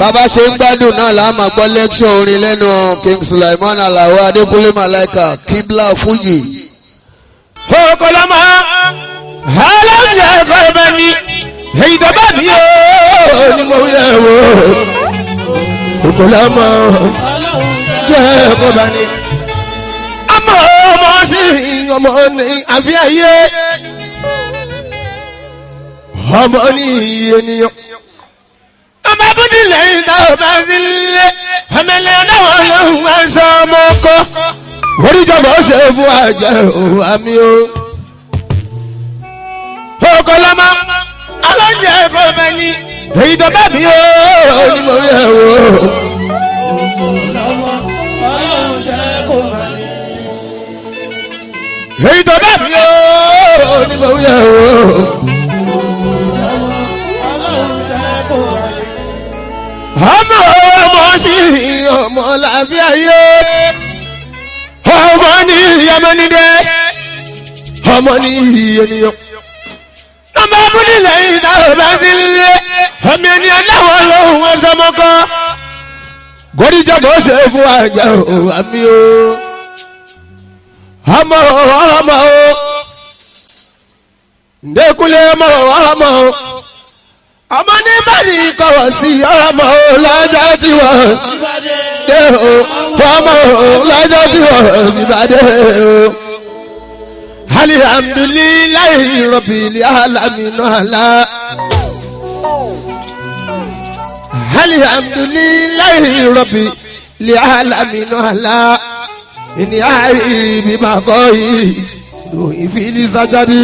bàbá ṣe ń gbádùn náà la máa gbọ́ lẹ́kṣọ̀ orin lẹ́nu King Sulaiman Alao Adékúnlé Malaika Kibla Fuji. Okolama aláǹjẹ ẹ̀kọ́ ẹ̀bẹ̀ ni èyí tó bá mi yóò ní mo yẹ wò. Okolama jẹ́ ẹ̀kọ́ ẹ̀bẹ̀ ni. Àmọ́ ọmọ sí ọmọ ní àbí ayé ọmọ ní ènìyàn. Ọmọ abúlé lẹ́yìn tá a bá sí lé ọmọ ẹlẹ́yìn náà wọ́n lọ́hùn wá sọ ọmọ kọ́. Oríjọba ó ṣe fún àjẹ òun àmì o. Okolama aláǹjẹ ẹ̀kọ́ ẹ̀bẹ̀ ni èyí tó bá mi yóò ní mo yẹ wò. Okolama aláǹjẹ ẹ̀kọ́ ẹ̀bẹ̀ ni èyí tó bá mi yóò ní mo yẹ wò. Ọmọ sí ọmọ làbí ayé ọmọ ní yamanide ọmọ ní ènìyàn. Ọmọ abúlé lẹ́yìn táwọn bá ti lé ọmọ ènìyàn náà lóhùn wọn sọmọ kan. Gòdìjọba ó ṣe fún àjà àmì o. Ọmọ o Ndékúnlé ọmọ o. Ọmọ ní bàdí kọ̀wọ̀ sí ọmọ o lọ́jọ́ tí wọ́n sì bàdé o. Ọmọ o lọ́jọ́ tí wọ́n sì bàdé o. Alhamdulillahi rabbil alamin ala. Alhamdulillahi rabbil alamin ala. Ini ayé bí máa kọ́ yìí ló ìfìlí sájáde.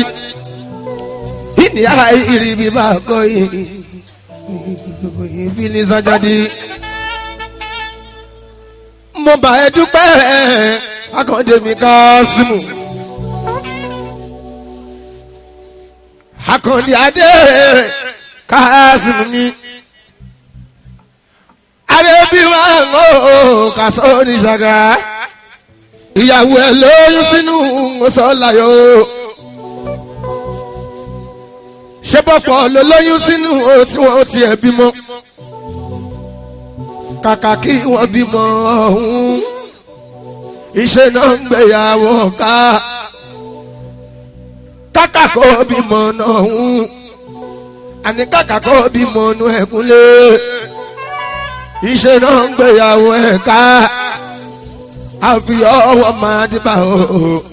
Ini ayé bí máa kọ́ yìí ló ìfìlí sájáde. Mo bá ẹ dúpẹ́ Akande mi Kasimu. Akande Adé Kasimu ni. Adébí wa ń ó kásán ní ṣàgá. Ìyàwó ẹ̀ lóyún sínú ọ̀sọ́láyò. Ṣé bọ́pọ̀ ló lóyún sínú tí wọ́n ti ẹ̀ bímọ? Kàkà kí wọ́n bímọ ọ̀hún. Iṣẹ́ náà ń gbéyàwó ká. Kàkà kó bímọ náà ọ̀hún. Àní kàkà kó bímọ nú ẹ̀kúnlé. Iṣẹ́ náà ń gbéyàwó ẹ̀ ká. Àfi ọwọ́ máa dìbà o,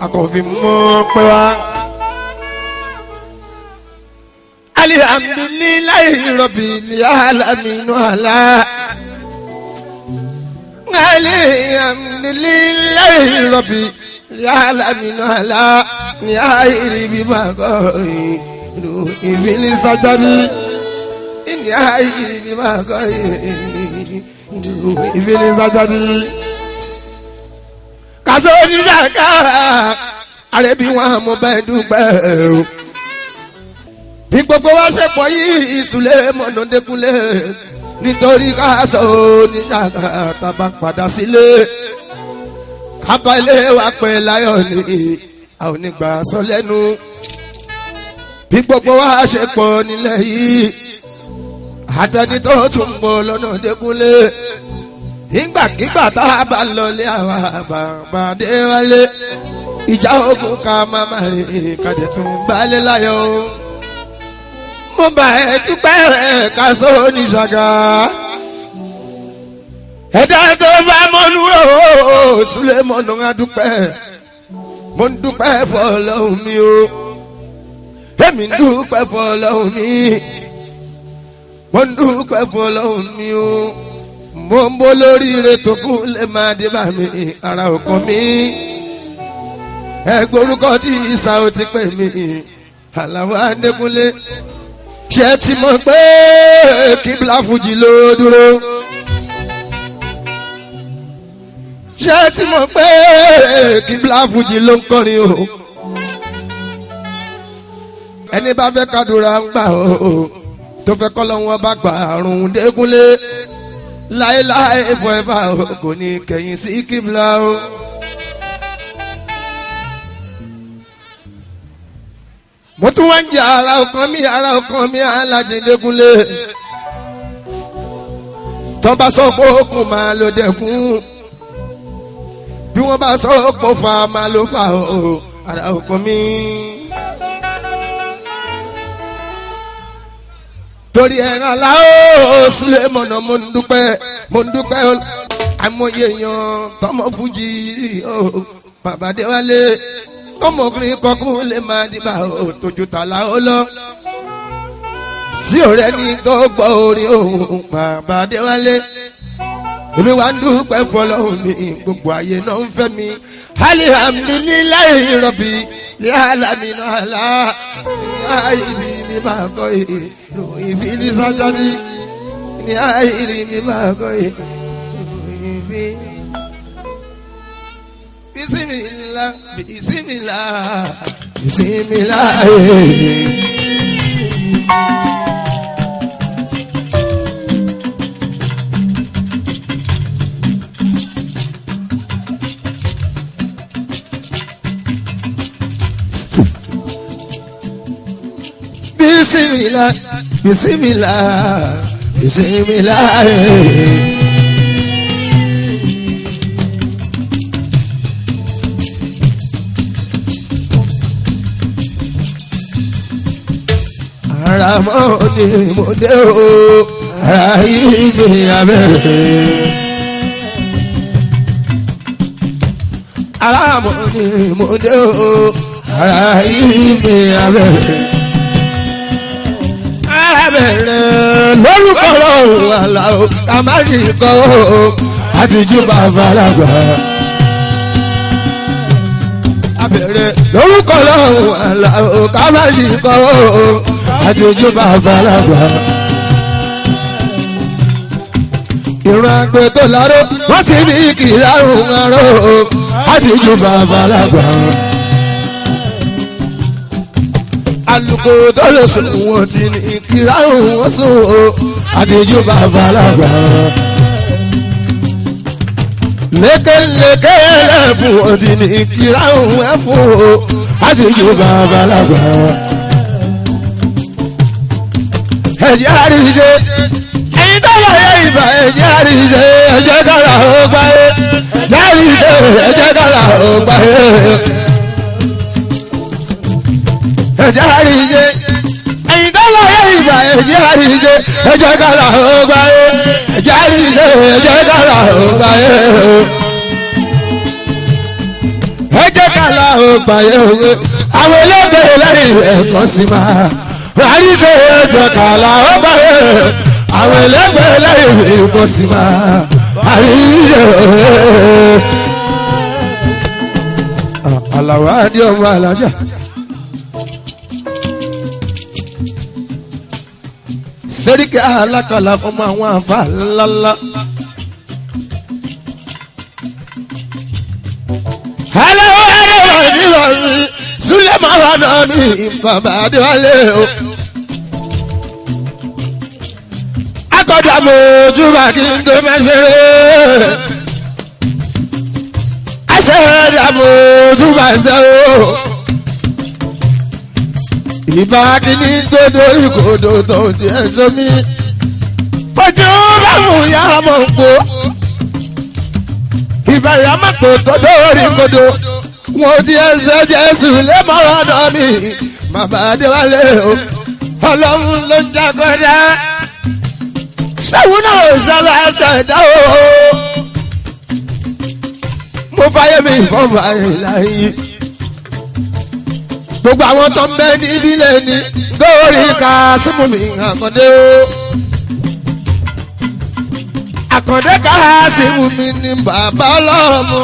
àkànfi mọ́ pẹ́ wá. Alhamdulillahi rabbil alamin ala. Alhamdulillahi rabbil alamin ala. Ní àìrí bí máa kọ́ inú ìbílí sájáde. Ní àìrí bí máa kọ́ inú ìbílí sájáde. Kàṣọ oníṣàká àrẹ́bí wọn mo bẹ́ẹ̀ dúpẹ́ o. Bí gbogbo wa ṣe pọ̀ yìí ìsúlẹ̀ mọ̀nà Dékúnlé nítorí kàṣọ oníṣàká tàbá padà sílé. Kábà ilé wa pẹ́ láyọ̀ ní àwọn onígbà sọ lẹ́nu. Bí gbogbo wa ṣe pọ̀ nílẹ̀ yìí àtẹni tó tún bọ̀ lọ́nà Dékúnlé. Ìgbàkígbà tá a bá lọlé àwa bàbá dé wálé. Ìjà ogun ká máma rìn kàdé tún gbálé láyọ̀ o. Mo bá ẹ dúpẹ́ rẹ̀ Kàṣọ oníṣàgá. Ẹ̀dá tó bá mọ́nú o Sulemonu adúpẹ́. Mo ń dúpẹ́ f'Ọlọ́hun mi o. Èmi ń dúpẹ́ f'Ọlọ́hun mi. Mo ń dúpẹ́ f'Ọlọ́hun mi o. Mo ń bó lórí ire tó kún lè máa dé bá mi ara ọkàn mi. Ẹgbẹ́ orúkọ tí ìsà ò ti pè mí Alao Adékúnlé. Ṣé ti mọ̀ pé Kibla Fuji ló dúró? Ṣé ti mọ̀ pé Kibla Fuji ló ń kọrin o? Ẹni bá fẹ́ kádùrà ń gbà o tó fẹ́ kọ́ lọ́wọ́ bá gbà àrùn Dékúnlé. Láéláé forever kò ní kẹ̀yìn sí Kibla o. Mo tún wá ń jẹ ara ọkàn mi Aláàjì Dékúnlé. tọ́ba sọ pé okùn máa ló dẹkùn bí wọ́n bá sọ pé fa máa ló fà ó ara òkun mi. torí ẹ̀ràn aláwọ̀ sílẹ̀ mọ̀nà mo ń dúpẹ́ àmọye èèyàn tọmọ fújì bàbá Adéwálé ọmọkùnrin kọkùn lè máa dìbà tójú tàlà ó lọ sí ọ̀rẹ́ ní tó gbọ́ orin òun bàbá Adéwálé èmi wá ń dúpẹ́ fọlọ́hún ní gbogbo ayé náà ń fẹ́ mi alihamdulilayi rọ̀bì ní alamina ala ayiri mi máa kọ́ ìròyìn fi ní sátani ní ayiri mi máa kọ́ ìròyìn fi. Bisimilá bisimilá bisimilá. Bisimilá bisimilá bisimilá. Aramọ́ ni mo dé o ayé mi abẹ́rẹ́. Aramọ́ ni mo dé o ayé mi abẹ́rẹ́. Abẹ́rẹ́ lórúkọ lọ́wọ́ àlàó ká má sì kọ́ o àtijú bàbá lágbà. Abẹ́rẹ́ lórúkọ lọ́wọ́ àlàó ká má sì kọ́ o àtijú bàbá lágbà. Ìran àgbẹ̀ tó láró wọ́n ti ní kìláàrùn aró àtijú bàbá lágbà. Àlùkò tó lè sùn wọ́n ti ní kìláàrùn wọ́n sùn àtijú bàbá lágbà. Lékèlékè lẹ́fún wọ́n ti ní kìláàrùn ẹ̀fún àtijú bàbá lágbà. Ẹ̀jẹ̀ àríṣe ẹ̀yin tó lọ yẹ ìbà ẹ̀jẹ̀ àríṣe ẹ̀jẹ̀ kára ó gbáyé àríṣe ẹ̀jẹ̀ kára ó gbáyé ẹ̀jẹ̀ àríṣe ẹ̀yin tó lọ yẹ ìbà ẹ̀jẹ̀ àríṣe ẹ̀jẹ̀ kára ó gbáyé ẹ̀jẹ̀ àríṣe ẹ̀jẹ̀ kára ó gbáyé ẹ̀jẹ̀ kára ó gbáyé àwọn ẹlẹ́gbẹ̀ẹ́ lẹ́yìn ẹ̀kọ́ sí máa. Àríṣe ẹ̀jẹ̀ kàlà ọba ẹ̀ àwọn ẹlẹ́gbẹ̀ẹ́ lẹ́yìn ìbọn sí máa àríṣe àlàwọ̀ àdí ọmọ alájà. Sẹ́ríkẹ́ alákàlà ọmọ àwọn àfa ńláńlá. Aláwọ̀ àdí ọmọ mi Súlẹ̀ máa wà náà mi bàbá Adéwálé o. Akọ̀dà mojúbà kí n tó fẹ́ ṣeré. Aṣẹ́dà mojúbà ṣe o. Ìbá kìíní tó dórí kòdò tó ti ẹ̀ sómi. Ojú bá mú ìyá ọmọ òpó. Ìbá ìyá mọ̀tò tó dórí kòdò. Wọ́n ti ẹsẹ̀ Jésù lé mọ́ra dán mi. Bàbá Adéwálé o. Ọlọ́run ló ń jágọ́dá. Sẹ́wọ́n náà sábà ṣẹ̀dá o. Mo fàyè mi fọ́nfà ìlàyé. Gbogbo àwọn tó ń bẹ ní ìbílẹ̀ ni lórí Kásímù mi Àkàndé o. Àkàndé Kásímù mi ni bàbá ọlọ́mọ.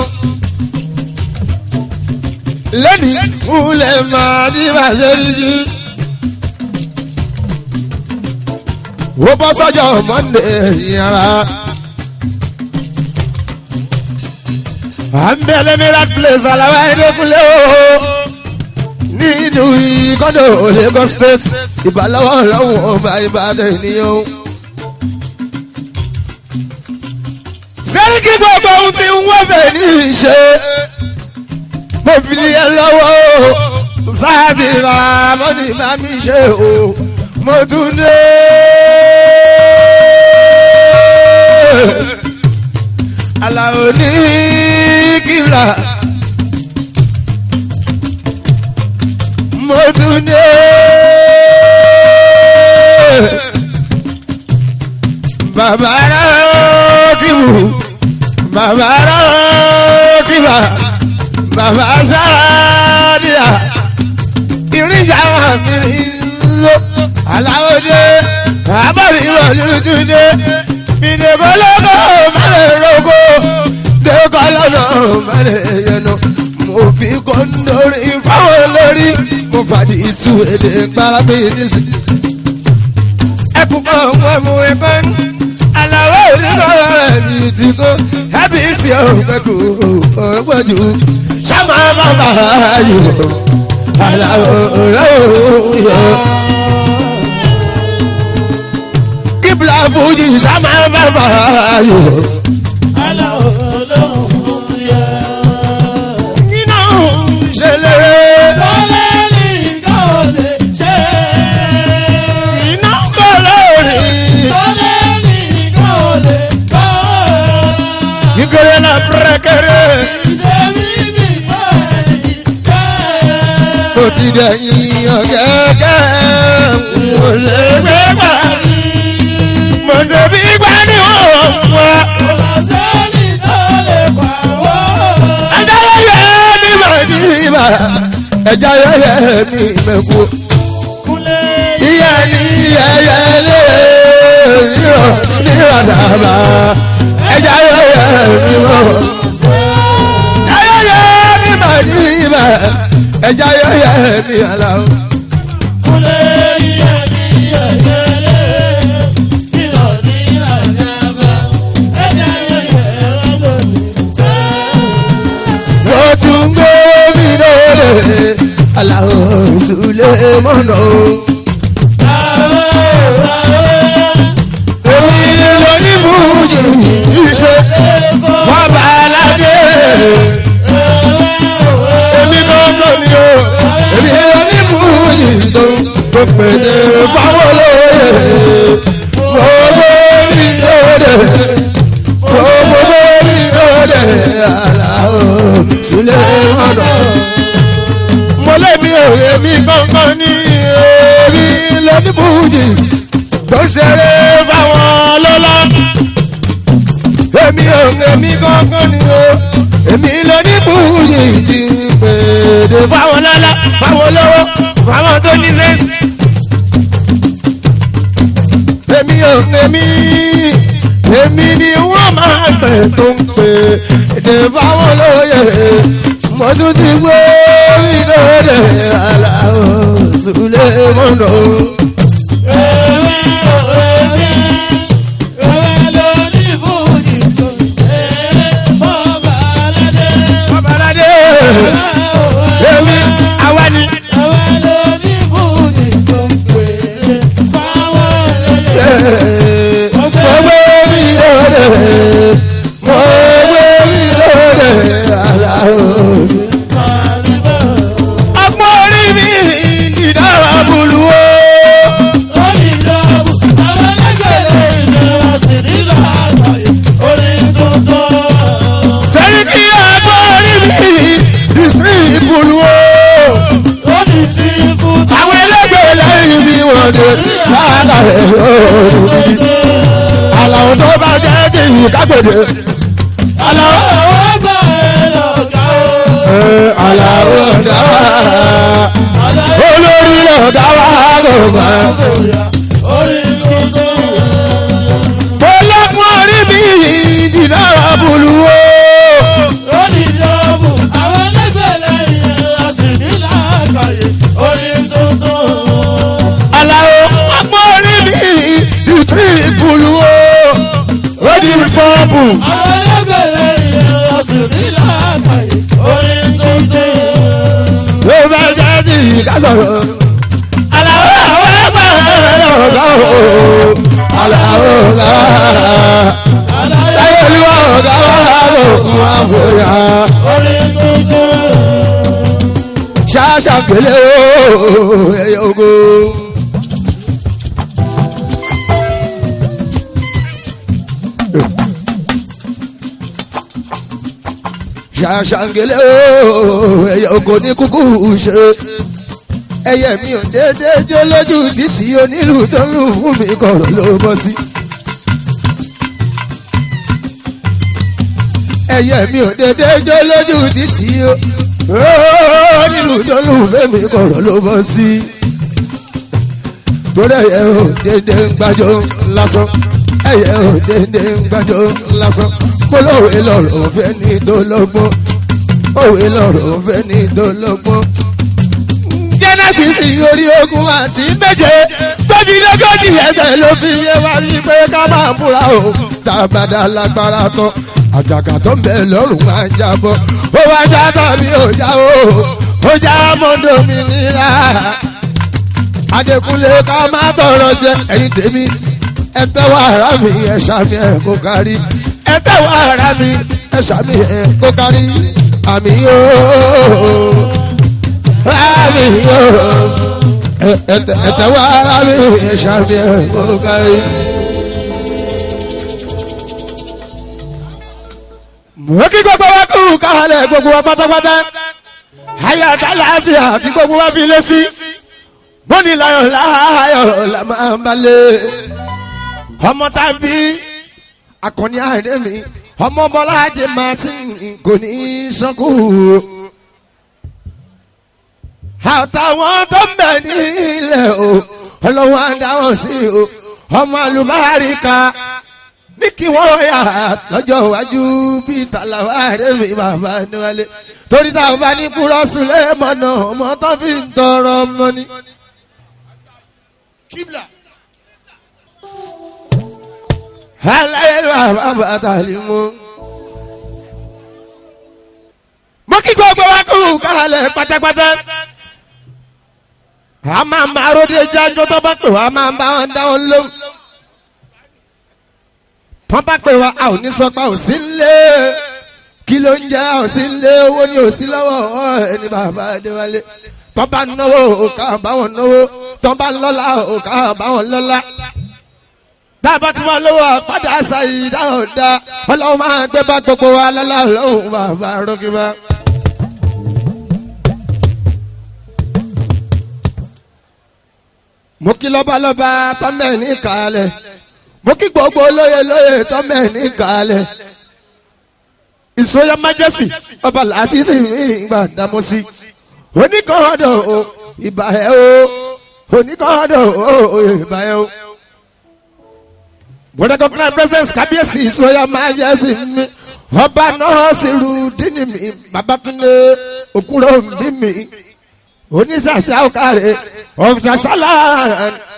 Lẹ́ni múlẹ̀ máa ní bàṣẹ́ríjì. Ó bọ́ sọ́jọ́ Mọ́ndé yàrá. À ń bẹ̀rẹ̀ ní that place àlàwà ẹ̀dẹ́kúnlé o. Nínú ìkọ́dọ̀ Lagos State ìbálọ́wọ́ lọ́wọ́ ọba Ìbàdàn ènìyàn. Sẹ́ríkì gbogbo ohun tí wọ́n fẹ́ ní ìṣe. Mo fi ẹ lọ́wọ́ sáàtì ra mọ́nì máa mi ṣe o. Mo tún dé. Àlàó ní kíbla mo tún dé bàbá rà kíbù bàbá rà kíbà bàbá sáàdìyà ìrìnjà wà mìíràn ló Àlàó dé àbárí ìrọ̀lú dé ìdèbọ́lọ́gọ́ mẹ́lẹ̀ rògbò dẹ́kọ̀lọ́nà mẹ́lẹ̀ yẹnu mo fi kọ́ńdórí fáwọn lórí mo fàdí ìtú èdè gbárábí nísì. ẹkùn kan wọ́n mú ẹ̀kọ́ ní Àlàó oníkọ́ rẹ̀ ní ìtìkó ẹbí fi ọ̀pẹ̀kù ọ̀pẹ̀jù sábà bàbá yìí Àlàó rẹ̀ yọ. kíbla fújì sábà bàbá yìí. Àlàó olóhùn yẹ. iná ṣẹlẹ̀. Lọ́lẹ́ ní nǹkan ò lè ṣe. iná kọ́ lórí. Lọ́lẹ́ ní nǹkan ò lè kọ́. Ìkẹrẹ náà pẹ̀rẹ̀kẹ̀rẹ̀. Ìṣe mi bí fọ́ ẹ̀yìn kẹ́. Mo ti dẹ̀yìn ọ̀gẹ́gẹ́. Mo ṣe gbé parí. Mo ṣe bí gbani wọ́n wá. Ọ̀sẹ́ni tó lè pàwọ́. Ẹja yẹyẹ ní màdìbà. Ẹja yẹyẹ ní mẹ́kú. Kúnlẹ̀ Ìyá ní yẹyẹ lé nírọ̀ dàbà. Ẹja yẹyẹ ní mọ́. Ẹja yẹyẹ ní màdìbà. Ẹja yẹyẹ ní Àlàó. kúnlẹ̀ yẹ ní yẹyẹlé. Kìlọ̀ ní àjàbá. Ẹ̀jẹ̀ yẹyẹ lónìí sẹ́. Mo tún gbé mi lóde Àlàó Sulemana. Èmi ló ní fújì ìṣe fọ́ba aládé. Èmi gbọ́dọ̀ ni o. Èmi ló ní fújì tó pèsè fáwọn olóyè. Mo gbé mi lóde. Mo gbé mi lóde Àlàó Sulemana. Mo lé mi ò èmi kankan ní èmi ló ní fújì tó ṣeré fáwọn lọ́lá. Èmi ò èmi kankan ní o èmi ló ní fújì tí pèdè fáwọn lọ́lá fáwọn lọ́wọ́ fáwọn tó ní sẹ́ńsì. Èmi ò èmi ni wọ́n máa pè tó ń pè èdè fáwọn lóye. Mo tún ti gbé mi lóde Àlàó Sulemana. Babalade èmi àwa ni. Mo gbé mi lóde mo gbé mi lóde Àlàó. Ọgbọ́n orí mi dídára bulu o. Fẹ́rí kí ọgbọ́n orí mi dìsí bulu o. Àwọn ẹlẹ́gbẹ̀ẹ́ lẹ́yìn bí wọ́n ṣe sáàlà ẹ̀rọ òdòdó. Àlàó tó bá jẹ́ kí ìwé kápẹ̀dé. Àlàó Àlàó ọ̀gá wa. Olórí lọ̀gá wa kò bá. Ọlọ́pàá orí mi dìdára bulu o. Àlàó ọgbọ́n orí mi dìtírì bulu o. Ó di pọ́ọ̀pù. Ló bá jẹ́ kí ká sọ̀rọ̀. Àlàó àwọn ẹgbẹ́ ọ̀gá o. Àlàó ọ̀gá wa. Táyé olúwa ọ̀gá wa kò kún àfòyà. Ṣáṣà kele o ẹyẹ ogo. ṣàṣàngélé o ẹyẹ oko ní kúkú ṣe ẹyẹ mi ò déédéé jó lójú títí onílù tó ń lù fún mi kọ̀rọ̀ ló bọ́ sí. ẹyẹ mi ò déédéé jó lójú títí onílù tó ń lù fún mi kọ̀rọ̀ ló bọ́ sí. torí ẹyẹ ò déédéé ń gbàjọ lásán ẹyẹ ò déédéé ń gbàjọ lásán mo lówe lọ́rọ̀ fẹ́ ní tó lọ́gbọ́n òwe lọ́rọ̀ fẹ́ ní tó lọ́gbọ́n. Genesis orí ogun àti méje tóbi lógójì ẹsẹ̀ ló fi yé wa ní pé ká máa múra o tàbádà lágbára tán àjàgà tó ń bẹ lọ́rùn máa ń jábọ́ ó wá já tàbí ó já ó já mọ́dọ̀mìnira Adékúnlé ká má tọrọ jẹ ẹ̀yin tèmi ẹ tẹ́wọ́ ara mi ẹ ṣàmì ẹ kó kárí ẹ tẹ́wọ́ ara mi ẹ ṣàmì ẹ kó kárí àmì yóò àmì yóò ẹ tẹ́wọ́ ara mi ẹ ṣàmì ẹ kó kárí. mo kí gbogbo wa kú kálẹ̀ gbogbo wa pátápátá ayé àtàlàáfíà àti gbogbo wa fi lé sí wọ́n ní láyọ̀ la máa ń balẹ̀ ọmọ tàbí akọni àìdè mi ọmọ bọ́lá ajé martin kò ní í sọ́kù àtàwọn tó ń bẹ nílẹ̀ o ọlọ́wọ́ àdáwọ̀ sí o ọmọ àlùbáríkà ní kí wọ́n yà lọ́jọ́ iwájú bí tàlàwà àìdè mi bàbá níwálé torí táwọn bá ní kúrọ́ sùlẹ̀ mọ́nà ọmọ tó fi ń tọrọ ọmọ ni. Kibla. Hallelujah bàbá tàlímù. Mo kí gbogbo wa kú kálẹ̀ pátápátá. A máa ń bá aróde jájọ́ tó bá pè wá, a máa ń bá wọn dá wọn lóhùn. Wọ́n bá pè wá, a ò ní sọ pé ò sí nílé. Kí ló ń jẹ́ ò sí nílé? Owó ni ò sí lọ́wọ́ ẹni bàbá Adéwálé. Tọ́ bá náwó òkà báwọn náwó tọ́ bá lọ́la òkà báwọn lọ́la. Dábàá tí wọ́n lówó àpàdé àṣàyí dáhùndá ọlọ́run máa gbé bá gbogbo wa lọ́la lọ́hùn bàbá rọ́kìbá. Mo kí lọ́balọ́ba tọ́mẹ̀ ní kàálẹ̀ mo kí gbogbo lóye tọ́mẹ̀ ní kàálẹ̀. Ìsọyà májẹ́sì ọba làásìsì mi ìgbà dámọ́sí oníkọ̀ọ́dọ̀ ìbà ẹ̀ o oníkọ̀ọ́dọ̀ ìbà ẹ̀ o. Bọ́dọ̀kọ̀ plan presence kábíyèsí ìsọyà májẹ́sì mi ọba náà sì rú dínì mi Babátúndé òkúrò bí mi onísàṣà òkàrẹ̀ ọ̀fṣàṣàlà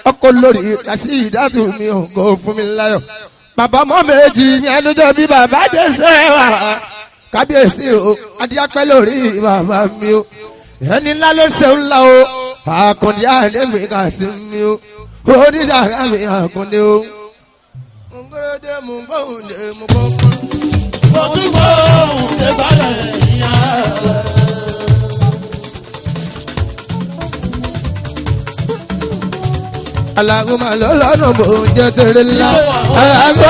ọkọ̀ lórí kàṣí ìdátù mi ògo fún mi láyọ̀. Bàbá mọ́ méjì ní ẹnujọ́ bí bàbá dé sẹ́wà kábíyèsí o adíyàpẹ́ lórí bàbá mi o ẹni ńlá ló ṣe ńlá o àkàndí àdémi kà sí mi o onídàgá mi àkàndé o. Ngorode mu gbóhùndé mu gbó. Mo tún gbóhùndé balẹ̀ yíyá. Alágúnmá ló lọ́nà mò ń jẹ́ tẹ̀lé ńlá alágbó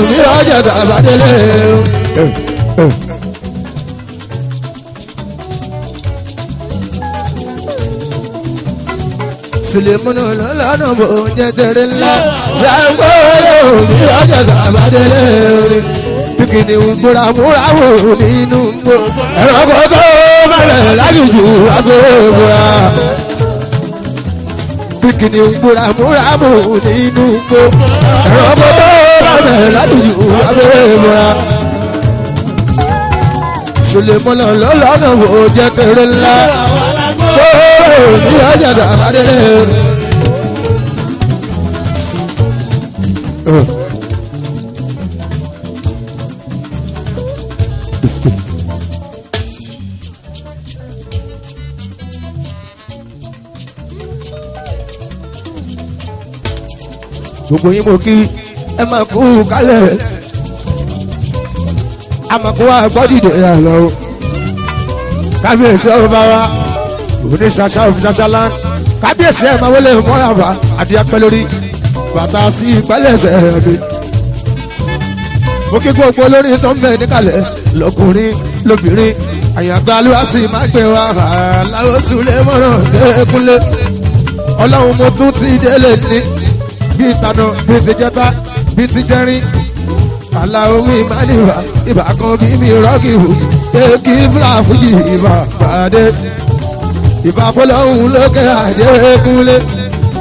mi ọjà tàbádélé o. Sulemunu ló lọ́nà mò ń jẹ́ tẹ̀lé ńlá alágbó mi ọjà tàbádélé o. Bíkìnì ń gbóra múra wò nínú gbó ẹ̀rọ kókó balẹ̀ lájújù agbóhùnra. Bíkìnì ń gbóra múra wò nínú gbó ẹ̀rọ kókó balẹ̀ lájújù agbóhùnra. Sulemunu ló lọ́nà mò ń jẹ́ tẹ̀lé ńlá ní ọjà tàbádélé o. Gbogbo yín mo kí ẹ máa kú kálẹ̀ àmàkú wa gbọ́dìdè àlọ́ o kábíyèsí ọba wa òní ṣàṣà òfìṣàṣàlá kábíyèsí ẹ̀ máa wọlé mọ́ràbà àti apẹ́ lórí bàtà sí ìpẹ́lẹ̀ṣẹ̀ mi. Mo kí gbogbo olórin tó ń bẹ níkàlẹ̀ lọ́kùnrin lóbìnrin àyàgbá lúwàsí má gbé wa aláwọ̀ Súlé mọ́nà Dékúnlé ọlọ́run mo tún ti délé ní bí ìtànà bí ti jẹta bí ti jẹrin aláwọ̀ mi má níwà ìbá kan bí mi rọ́ọ̀kì hù èkì fúláfújì ìbá pàdé ìbá fọlọ́hún lókè Adékúnlé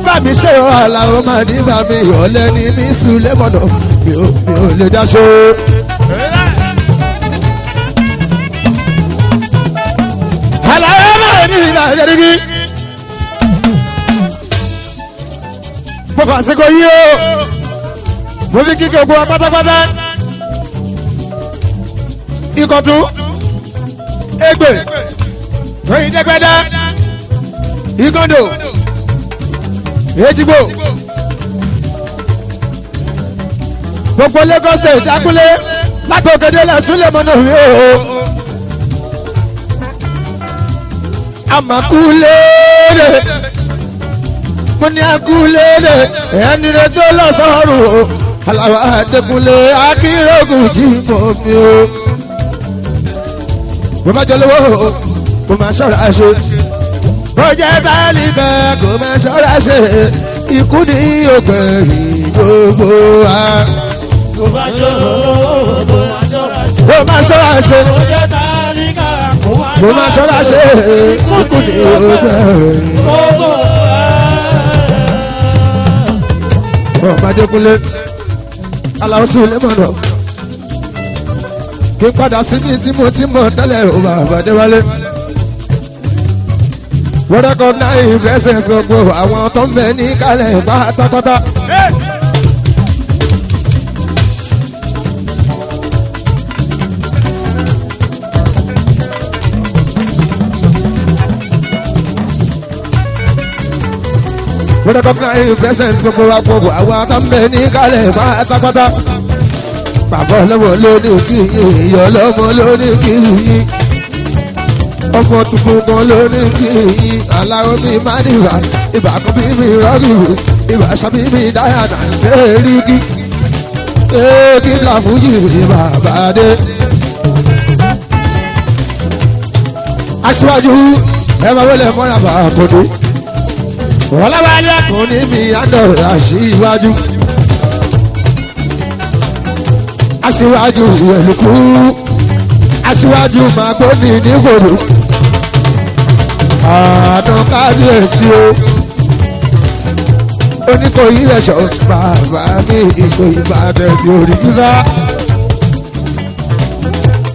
bá mi ṣe ọ aláwọ̀ má ní bá mi ọ̀lẹ́ ní mi Súlé mọ́nà mi ò lè dáṣọ. aláwọ̀ má ní ìbá jẹ́rìí. mo fà sí kò yí o mo fi kíkẹ́ ògùn wa pátápátá Ìkọ̀tún Ègbè Tóyìn Dẹ́gbẹ́dá Ìgàndò Èjìgbò gbogbo Lagos State Dákúnlé láti òkèdè lẹ Súlé mọ́nà rí o àmàkúlé mo ní akúlé ẹni rẹ tó lọ sọ́run o aláwọ̀ Adékúnlé akérògùn jí mọ́ mi o. mo máa jẹ lówó mo máa ṣọ́ra ṣe bó jẹ́ báyìí kan kò máa ṣọ́ra ṣe ikú ní ògbẹ̀yìn gbogbo wa. Mo bá jọ lówó mo máa ṣọ́ra ṣe. mo máa ṣọ́ra ṣe Mo jẹ́ tálíkà mo máa ṣọ́ra ṣe ikú ní ògbẹ̀yìn gbogbo wa. ọmọ Adékúnlé aláwọ̀ Súlé mọ́nà kí n padà síbi tí mo ti mọ̀ tẹ́lẹ̀ ò bàbá Adéwálé wọ́n rẹ́kọ̀ọ́ náà ìrẹsẹ̀ gbogbo àwọn tó ń bẹ ní kálẹ̀ pátápátá. wọ́n rẹ́kọ̀ọ́ náà ìrẹsẹ̀ gbogbo àwọn tó ń bẹ ní kálẹ̀ pátápátá. bàbá ọlọ́mọ lóní kí yín ìyá ọlọ́mọ lóní kí yín ọmọ tuntun kan lóní kí yín aláwọ̀ mi má níwà ìbá kan bí mi rọ́ọ̀gì ìbá sábì mi dáyà náà ṣe é rí kí kí làfújì mi bàbá dé. aṣíwájú ẹ máa wọlé mọ́ra bàbá kòdó wọ́n lábàá ní àkùnrin mi àdọ̀rọ̀ aṣíwájú. aṣíwájú ẹ̀lùkú aṣíwájú máa gbóni nígbòdò àná kábíyèsí o Oníkòyí ẹ̀ṣọ́ bàbá mi Ìkòyí Ìbàdàn ti orí kíkà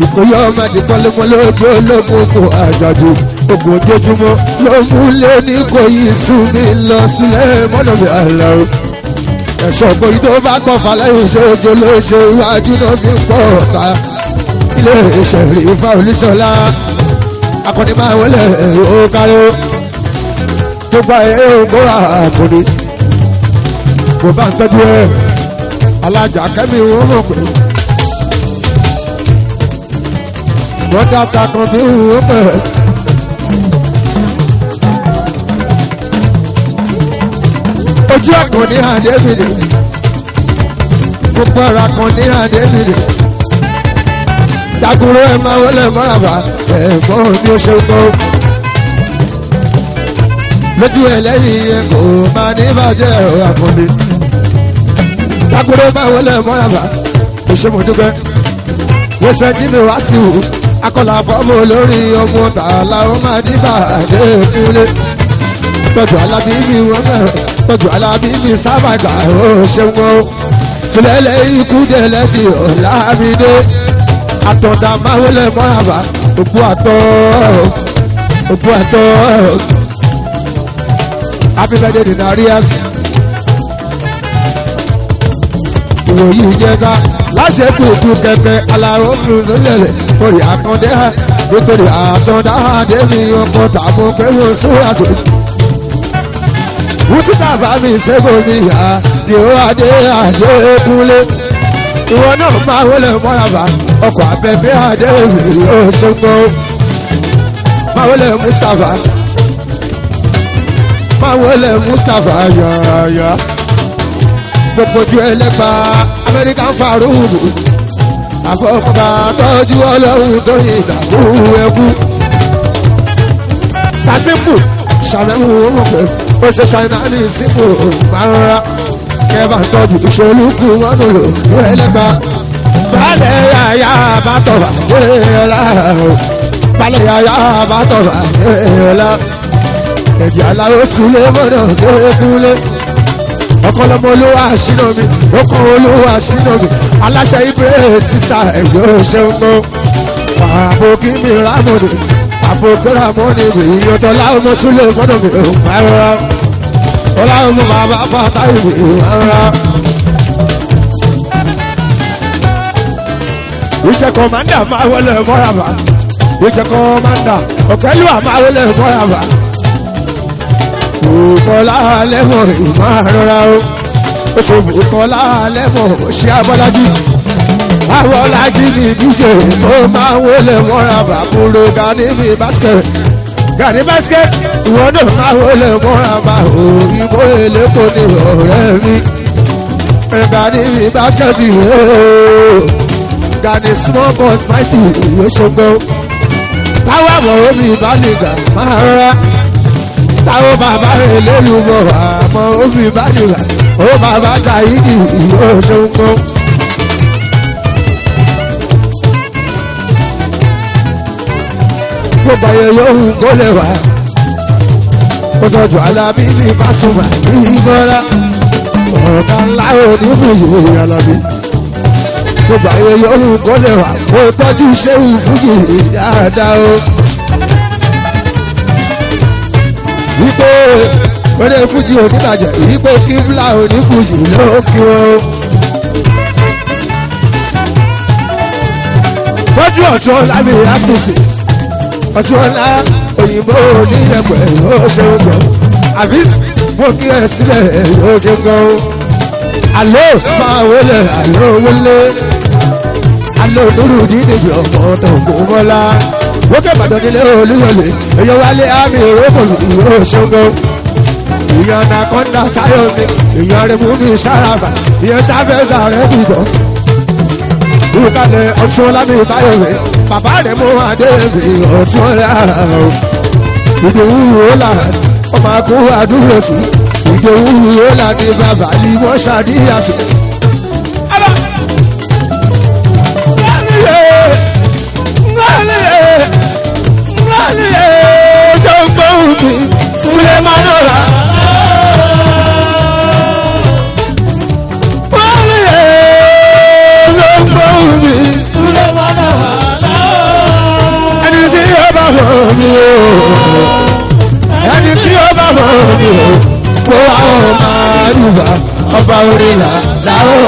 Ìkòyí ọmọdé pọ́lẹ́pọ́lẹ́ ojú ológun kò àjàjù ogun ojoojúmọ́ ló mú lé Oníkòyí sùn mí lọ sílẹ̀ mọ́nà mi àlọ́ ẹ̀ṣọ́ ògbóyí tó bá kọ́ falẹ́yìn ṣojo ló ṣe iwájú náà fi ń pọ̀ ọ̀tá ilé ìṣẹ̀rí Ifá Olúṣọlá akọni máa wọlé ó kárí tó gba èèbó àkọni kò bá ń tọ́jú ẹ̀ alájà kẹ́mi wọ́n mọ̀ pé wọ́n dáta kan bí wọ́n pẹ̀. ojú àkànní àdébìrì gbogbo ọ̀rọ̀ àkànní àdébìrì dàgúrò ẹ̀ máa wọlé mọ́ràbà ẹ̀gbọ́n ní oṣù kọ́ lójú ẹ̀ lẹ́yìn ẹ̀ kò máa ní bàjẹ́ ọ̀rọ̀ àkànní dàgúrò máa wọlé mọ́ràbà òṣèmọ̀dúgbẹ́ wọ́sẹ̀ dínú wá sí wù akọ́là fọ́ọ̀mù lórí ọmọ tààlà ó máa ní bàjẹ́ ìkúlé tọ́jú alábí mi wọ́n bẹ̀rẹ̀ tọ́jú alábí mi sábà gbà ó ṣeun o tùlẹ̀lẹ̀ ikú délẹ̀ sí ọ̀làmídé àtọ̀dá máwọlẹ̀ mọ́ràbà òkú àtọ̀ happy birthday Denarius ìwòyí ìjẹta láṣẹkù ìkú kẹkẹ aláró fúnlẹ̀lẹ̀ orí àkàndé nítorí àtọ̀dá àdémi ọkọ̀ tààmú pé wọ́n sóra tó wútútà bá mi ṣẹ́gun mi yá ni ó adé Adékúnlé ìwọ náà máa wọlé mọ́ràbà ọkọ̀ abẹ́fẹ́ adé yóò ṣẹ́gun máa wọlé Mustapha yàrá gbogbo ojú ẹlẹ́gbà American Farouk àfọkànbá tọ́jú ọlọ́run tó yin ìdààmú ẹkú. sàṣìmbù ṣàlẹ́mù òmùpẹ̀ ó ṣe ṣàìnà ní ìsìnkú máa ń ra kẹfà tọ́jú ìṣolúkú wọn lò lò ẹlẹ́gbà. balẹ̀ yàyà bá tọ̀wà ẹ̀ẹ́lá balẹ̀ yàyà bá tọ̀wà ẹ̀ẹ́lá ẹ̀jẹ̀ aláwọ̀ sílẹ̀ mọ́nà kéékúlé ọkọlọmọ olówó àṣìnà mi ọkọ olówó àṣìnà mi aláṣẹ ibèrè sísá ẹ̀yọ́ ṣeun mọ́ àbò kí mi rámọ̀nì àbò kí rámọ̀nì mi ìyọ̀tọ̀ láwọn ọmọ sílẹ̀ mọ́nà mi ò máa rọra ọláwọn ọmọ bàbá fàtà ìwé rárá. ìjẹ kọmándà máa wọlé mọ́ràbà ìjẹ kọmándà ọ̀kẹ́lù máa wọlé mọ́ràbà. Bùkọ́lá lẹ́mọ̀ ìmọ̀ àrọ́ra o. Oṣù Bùkọ́lá lẹ́mọ̀ ṣé abọ́lájí. Abọ́lájí ni díje tó máa ń wọlé mọ́ra bàbúrò Gani mi basket. Gani basket ìwọ náà máa wọlé mọ́ra bá òyìnbó eléko ní ọ̀rẹ́ mi. Gani mi basket ìwé o. Gani small but mighty ìwé ṣogbó. Táwọn àmọ̀ omi ìbánigà máa rọra. Táwọn bàbá rẹ̀ lélùbọ̀ àmọ́ omi ìbánigà. Ó bàbá Tàyídì ìwé ṣogbó. Gbogbo ayé yóò kó lè wá. Ó tọ́jú Alábí ní Pasuma ní Ìgbọ́lá. Ọ̀gá ńlá òní fújì Alábí. Gbogbo ayé yóò kó lè wá. Ó tọ́jú Ṣéhù fújì dáadáa o. Wípé oní fújì oníbàjẹ́, wípé kíbla òní fújì ló kí o. Tọ́jú ọ̀tún lábì àṣìṣe. Ọ̀tún ọ̀la òyìnbó oníyẹ̀pẹ̀ yóò ṣe ń gbọ́. Àfíìs mo kí ẹ sílẹ̀ yóò dé gan. Àlọ́ máa wọlé àlọ́ wọlé. Àlọ́ dúró dídèjì ọmọ tó kò mọ́lá. Wókè Ìbàdàn nílé Olúyọ̀lé. Èyàn wálé àmì ìrọ́pọ̀lù yóò ṣe ń gbọ́. Ìyàn Nàkọ́ndà Táyọ̀ mi. Ìyàn rẹ̀ mú mi sáràbà. Ìyàn sáfẹ́sà rẹ̀ dìbò. Ìkàlẹ̀ ọ̀tún lábẹ́ ìbáyọ̀ rẹ̀. Bàbá rẹ̀ mú adébí ọ̀tún rẹ̀. Ìdòwú wòólà ọmọ akó àdúrà tù. Ìdòwú wòólà ní bàbá ní wọ́n ṣàdíyà tù. Ṣé ń gbọ́ òkè Súlẹ̀ máa ń rà? Ẹni tí ó bá mọ̀ mí o kó àwọn máa dùbà ọba orin làláwọ̀.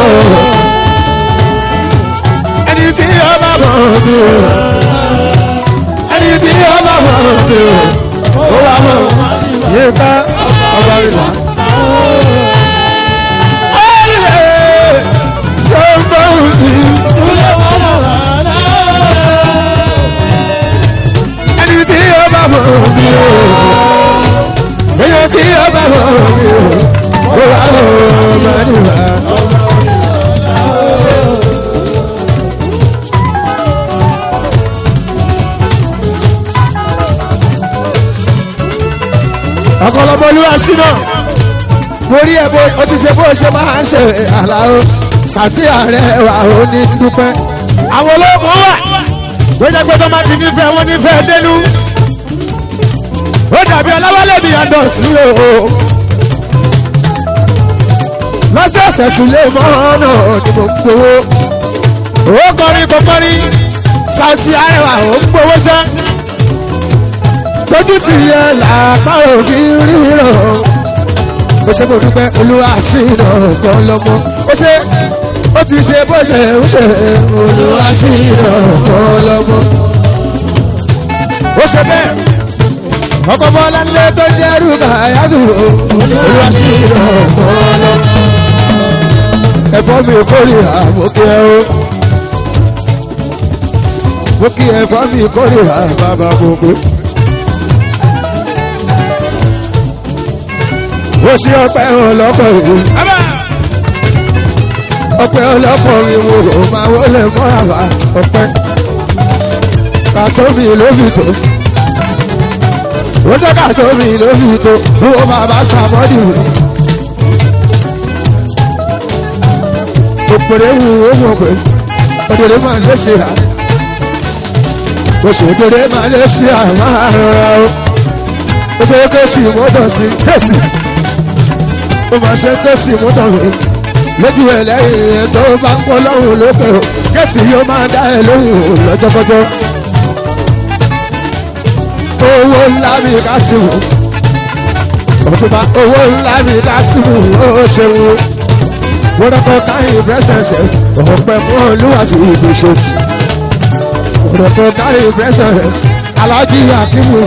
Ẹni tí ó bá mọ̀ mí o ẹni tí ó bá mọ̀ mí o kó àwọn yìí ká ọba orin làláwọ̀. Ṣé ń bọ̀ òbí? Ẹni tí ó bá mọ̀ mí o èyí tí ó bá mọ̀ mí o ó wà ó máa níwà. ọ̀kọ̀lọ́mọ olúwa sínú mo rí ẹ bó o ti ṣe bó o ṣe máa ń ṣe àlàó sàtì ààrẹ wà ó ní dúpẹ́. àwọn olóògùn wà gbẹdẹgbẹdọ máa ti nífẹ̀ẹ́ wọn nífẹ̀ẹ́ dénú. ó dàbí ọlọ́wọ́lẹ̀ mi yàtọ̀ sí o. lọ́sẹ̀ẹ̀sẹ̀ sílé mọ́nà ni mo gbowó. ó kọrin kò kọrin Saoty Arewa ó gbowó sẹ́. tójú ti yẹ làpá òbí ríran. ó ṣe mo dúpẹ́ olúwa sí iná kan lọ́mọ. ó ṣe ó ti ṣe bó ṣe ń ṣe olúwa sí iná kan lọ́mọ. ó ṣe bẹ́ẹ̀ ọkọ̀ bọ́lá ńlẹ̀ tó jẹ́rù kàyájú olúwa sí iná kan lọ́mọ. ẹ̀fọ́ mi kórìíra mo kí ẹ o. mo kí ẹ̀fọ́ mi kórìíra bàbá gbogbo. ó ṣe ọpẹ́ ọlọ́pọ̀ yìí. ọpẹ́ ọlọ́pọ̀ mi wo ò máa wọlé mọ́ àbá ọpẹ́ kàṣọ́mi lóbìtò ó jẹ́ kàṣọ́mi lóbìtò ó bàbá sàmọ́dì wò òpèrè wù ó mọ̀ pé òdèrè máa lé ṣe à òṣèdèrè máa lé ṣe àmà rọra o ó ṣe kéṣì mọ́tò sí kéṣì ó máa ṣe kéṣì mọ́tò mi lójú ẹ lẹ́yìn ẹ̀ tó bá ń pọ́ lọ́hùn lókè o kéṣì yóò máa dá ẹ lóhùn lọ́jọ́kọ́jọ́ owó ńlá mi ká sí wò ọ̀túnba owó ńlá mi ká sí wò ó ṣeun wọ́n dọ́kọ̀ káyìn pẹ́sẹ̀nsẹ̀ ọ̀pẹ̀ mọ́ olúwàjú ìgbésẹ̀ wọ́n dọ́kọ̀ káyìn pẹ́sẹ̀nsẹ̀ alájí akíwò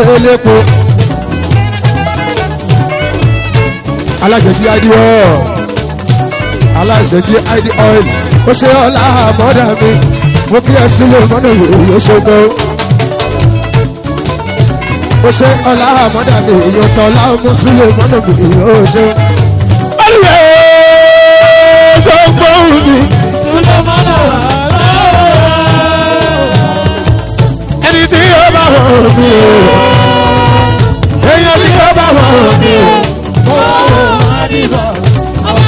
lẹ́lẹ́pọ̀ alájẹjí id oil alájẹjí id oil ó ṣe ọlá àmọ́dá mi mo kí ẹ sílẹ̀ mọ́nà yóò ṣogbó ó ṣe ọlá àmọ́dá mi yóò tọ́ láàmú sílẹ̀ mọ́nà mi yóò ṣe. Sọ́gbọ́n mi. Sulemana wà ẹni tí yóò bá wọ̀ mí o. èèyàn tí yóò bá wọ̀ mí o.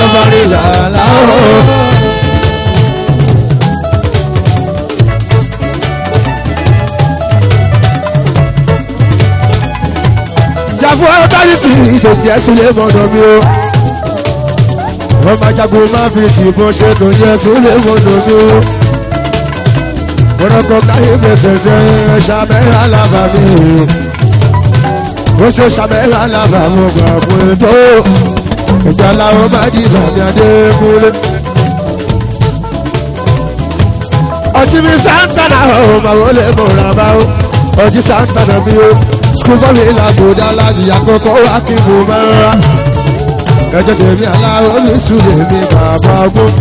ọba rí làlá o. jàfọ́ ọ́tárìtì ìdòtí ẹ̀sùn lè mọ̀nà mi o. wọ́n máa jagun máa fi ìbọn ṣe tó jẹ́ súnlẹ̀ mọ́nà mi o. Mọ̀nàkọ̀ káyé gbèsèsè ṣàmẹ́rà làbà mi. Ó ṣe ṣàmẹ́rà làbà mo gbà fún ètò. Ìjà làwọn máa di ìbàdí Adékúnlé. Ọtí mi sáńtànà ò máa wọlé mọ̀ra bá o. Ọtí sáńtànà mi o. Sukùl fọ́ọ̀mù ìlàgbọ̀dá láti àkọ́kọ́ wá kí mo máa ń ra. Kẹjọ tèmi aláwọ̀ mi sùn lèmi bàbá ọgbọ́n.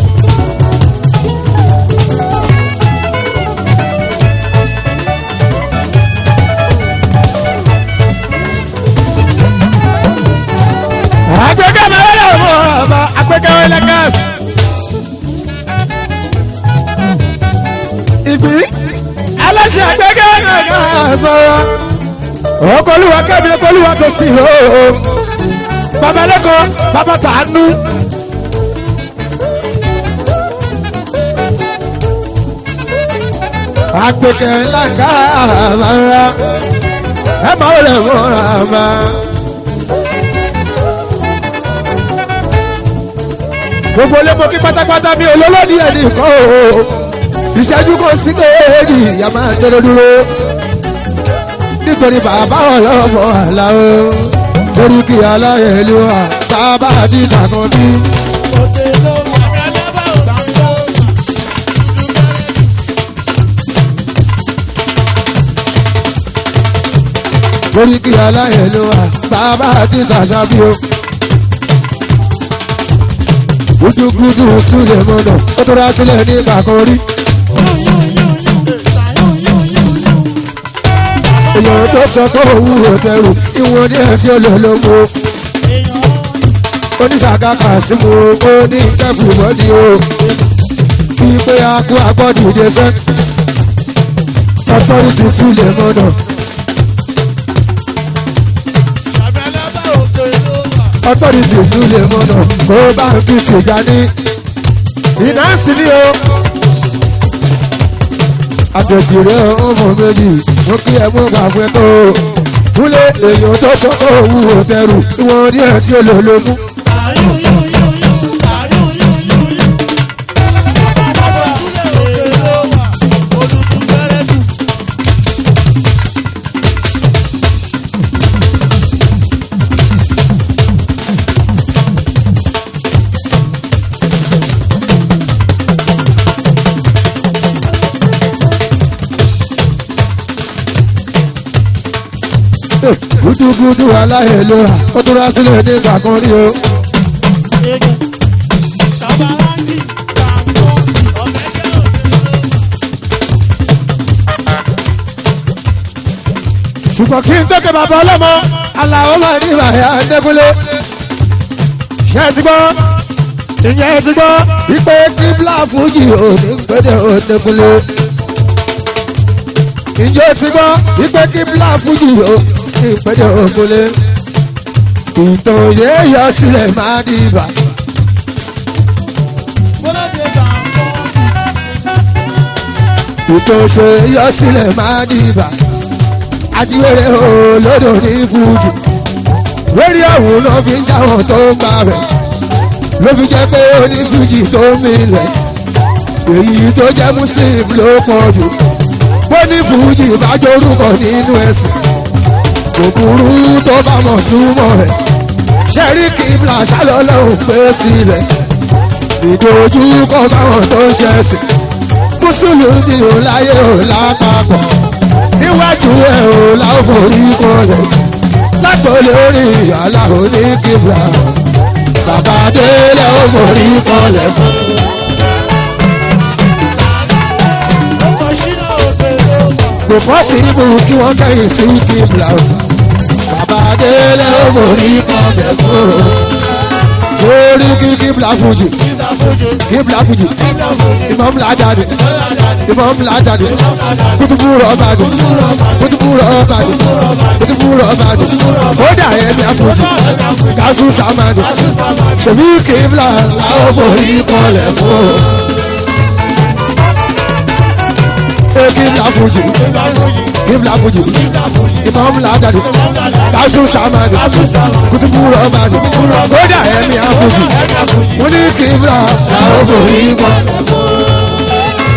Agbẹ́kẹ́ máa wọlé ọmọ ọba agbẹ́kẹ́ wọlé gáàsì. Ìgbín aláṣẹ agbẹ́kẹ́ máa sọ̀rọ̀. Ọkọlùwà kẹ́mi ọkọlùwà tó sì hó. Bàbá lẹ́kọ̀ọ́ bàbá tàánú. Agbẹ́kẹ́ ńlá ká àmàrà ẹ máa wọlé mọ́ra àmà. Gbogbo lépo kí pátápátá mi olólòdì ẹni kan o. Ìṣẹ́jú kò sí kéèjì ìyá máa tẹ́lẹ̀ dúró. Nítorí bàbá ọlọ́mọ àlá o. Torí kí aláyẹ̀lú wa sábà di ìtàkùn bí. Torí kí aláyẹ̀lú wa sábà di ìtàkùn bí o. Gúdúgúdú súlẹ̀ mọ́nà ó tó rá sílẹ̀ ní ìgbàkan rí. Èèyàn tó sọ tó wúwo tẹrù ìwọ̀n ní ẹ̀sìn olólùmọ́. Oníṣàkákà sí mu ó ní kẹfù mọ́dí o. Bí pé a kú agbọ́dìde sẹ́. Ọ̀tọ́rìtì súlẹ̀ mọ́nà. Ọ̀tọ́rìtì súlẹ̀ mọ́nà kó bá ń fi ṣèjà ní. Ìnáǹsì ni o. Àtẹ̀jìrẹ́ ọmọ méjì wọ́n kí ẹ mú gbàgbé tó. Kúlẹ̀ èèyàn tó sọ́kọ̀ wúwo tẹrù ìwọ̀n ní ẹ̀ tí ó lò ló mú. Gúdúgúdú aláìlú ó tó rá sílẹ̀ ní ìgbàkan rí o. Ṣùgbọ́n kí n tókè bàbá ọlọ́mọ aláwọ̀ máa ní ìbàyà Adékúnlé. Ṣé ẹ ti gbọ́? ìyẹn ti gbọ́ ìpè kíbla fújì òní gbẹ́dẹ̀ òdekúnlé. ìjọ ti gbọ́ ìpè kíbla fújì òní gbẹ́dẹ̀ òdekúnlé. ìtàn yẹ yọ sílẹ̀ máa di ibà. ìtàn ṣe yọ sílẹ̀ máa di ibà. àtiwèrè olódò ní fújì. lórí ọ̀hún ló fi ń jáwọ́ tó ń bá rẹ̀. ló fi jẹ́ pé onífújì tó ń milẹ̀. èyí tó jẹ́ muslim ló pọ̀ jù. bó ní fújì bá jórúkọ nínú ẹ̀sìn. kò burú tó bá mọ̀ túmọ̀ rẹ̀. ṣẹ́rí kíbla ṣálọ́lọ́hùn pé sílẹ̀. ìdojúkọ báwọn tó ń ṣẹ̀sìn. mùsùlùmí ò láyé ò lápapọ̀. níwájú ẹ̀ ò láwọn forí kọlẹ̀. lápò lórí aláwo ní kíbla. bàbá délé ò forí kọlẹ̀ fún. kò fọ́ sí ibù kí wọ́n kẹ́yìn sí kíbla. bàbá délé ò forí kọlẹ̀ fún. lórí kíbla fújì. kíbla fújì. ìmọ̀ ńlá jáde. ìmọ̀ ńlá jáde. kutubu rọ̀ọ̀bà dùn. kutubu rọ̀ọ̀bà dùn. kutubu rọ̀ọ̀bà dùn. kódà ẹ̀mí àfújì. kásù sàmàdù. ṣèbí kíbla làwọn forí kọlẹ̀ fún. kíbla fújì. kíbla fújì. ìmọ̀ ńlá jáde. kásù sàmàdù. kutubu rọ̀ọ̀bà dùn. kódà ẹ̀mí àfújì. mo ní kíbla làwọn forí kọlẹ̀ fún.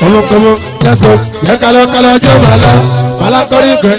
ọmọkọmọ lẹkọọ yẹ kálọ jẹ màlá màlá kọrí kẹ.